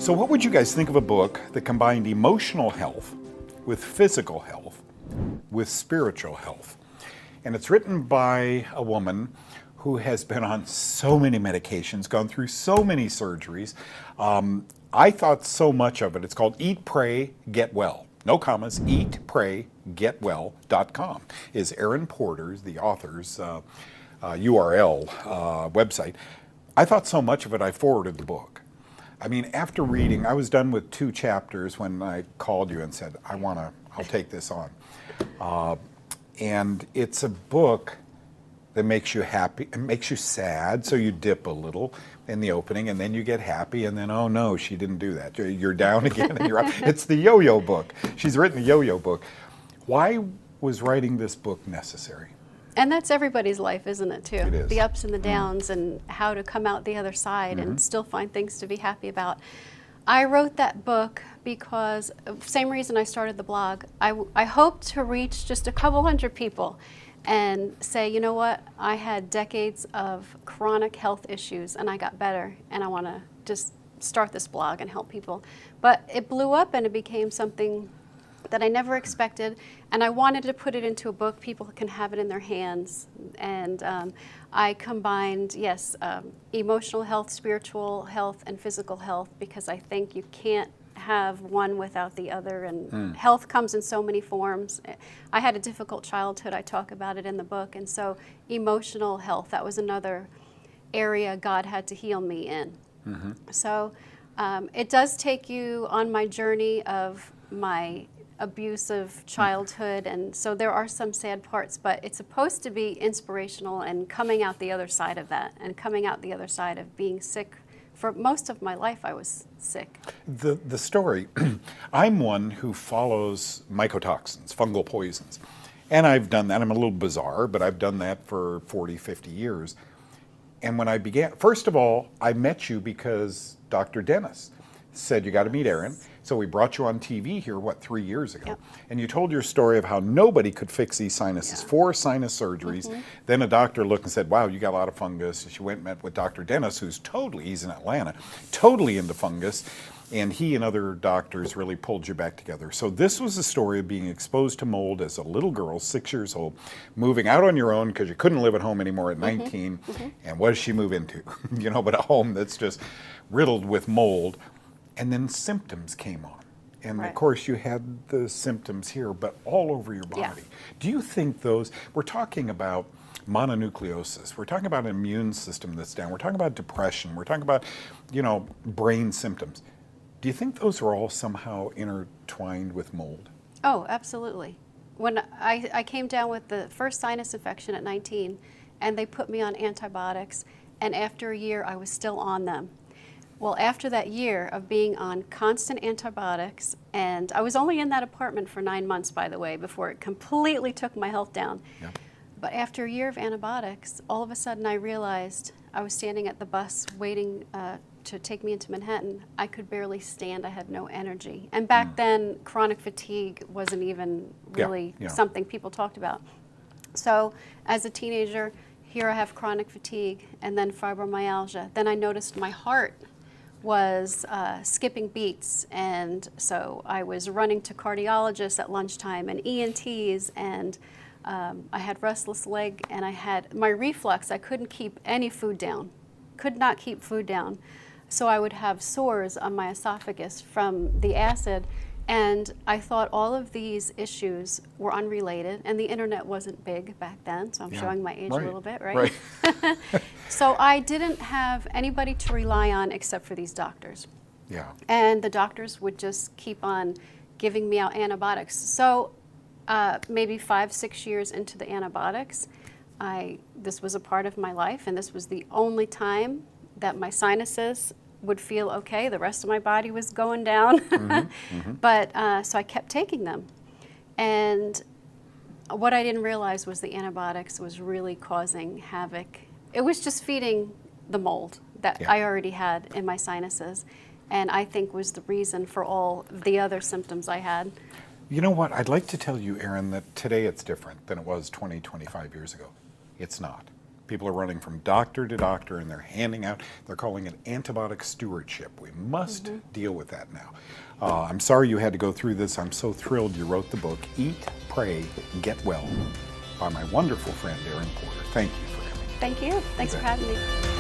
So what would you guys think of a book that combined emotional health with physical health with spiritual health? And it's written by a woman who has been on so many medications, gone through so many surgeries. I thought so much of it. It's called Eat, Pray, Get Well. No commas, eatpraygetwell.com is Erin Porter's, the author's URL website. I thought so much of it, I forwarded the book. I mean, after reading, I was done with 2 chapters when I called you and said, I'll take this on. And it's a book that makes you happy, it makes you sad, so you dip a little in the opening, and then you get happy, and then, oh no, she didn't do that. You're down again, and you're up. It's the yo-yo book. She's written a yo-yo book. Why was writing this book necessary? And that's everybody's life, isn't it, too? It is. The ups and the downs and how to come out the other side and still find things to be happy about. I wrote that book because, same reason I started the blog, I hoped to reach just a couple hundred people and say, you know what, I had decades of chronic health issues and I got better and I want to just start this blog and help people. But it blew up and it became something that I never expected, and I wanted to put it into a book people can have it in their hands. And I combined, yes, emotional health, spiritual health, and physical health, because I think you can't have one without the other, and health comes in so many forms. I had a difficult childhood, I talk about it in the book, and so emotional health, that was another area God had to heal me in. So it does take you on my journey of my abusive childhood, and so there are some sad parts, but it's supposed to be inspirational and coming out the other side of that, and coming out the other side of being sick. For most of my life I was sick. The story, I'm one who follows mycotoxins, fungal poisons, and I've done that. I'm a little bizarre, but I've done that for 40, 50 years. And when I began, first of all, I met you because Dr. Dennis said, you got to meet Erin. So we brought you on TV here, 3 years ago? Yep. And you told your story of how nobody could fix these sinuses, 4 sinus surgeries. Then a doctor looked and said, wow, you got a lot of fungus. She went and met with Dr. Dennis, he's in Atlanta, totally into fungus. And he and other doctors really pulled you back together. So this was a story of being exposed to mold as a little girl, 6 years old, moving out on your own because you couldn't live at home anymore at 19. And what does she move into? But a home that's just riddled with mold. And then symptoms came on. And of course you had the symptoms here, but all over your body. Yeah. Do you think those, we're talking about mononucleosis, we're talking about an immune system that's down, we're talking about depression, we're talking about, brain symptoms. Do you think those are all somehow intertwined with mold? Oh, absolutely. When I came down with the first sinus infection at 19, and they put me on antibiotics, and after a year I was still on them. Well, after that year of being on constant antibiotics, and I was only in that apartment for 9 months, by the way, before it completely took my health down. Yep. But after a year of antibiotics, all of a sudden I realized I was standing at the bus waiting to take me into Manhattan. I could barely stand. I had no energy. And back then, chronic fatigue wasn't even really something people talked about. So as a teenager, here I have chronic fatigue and then fibromyalgia. Then I noticed my heart was skipping beats, and so I was running to cardiologists at lunchtime and ENTs, and I had restless leg, and I had my reflux. I couldn't keep any food down, could not keep food down. So I would have sores on my esophagus from the acid, and I thought all of these issues were unrelated, and the internet wasn't big back then, so I'm showing my age a little bit, right? So I didn't have anybody to rely on except for these doctors. Yeah. And the doctors would just keep on giving me out antibiotics. So maybe 5, 6 years into the antibiotics, this was a part of my life, and this was the only time that my sinuses would feel okay. The rest of my body was going down. But so I kept taking them. And what I didn't realize was the antibiotics was really causing havoc. It was just feeding the mold that I already had in my sinuses, and I think was the reason for all the other symptoms I had. You know what? I'd like to tell you, Erin, that today it's different than it was 20, 25 years ago. It's not. People are running from doctor to doctor, and they're handing out, they're calling it antibiotic stewardship. We must deal with that now. I'm sorry you had to go through this. I'm so thrilled you wrote the book, Eat, Pray, Get Well, by my wonderful friend, Erin Porter. Thank you for coming. Thank you. Thanks for having me.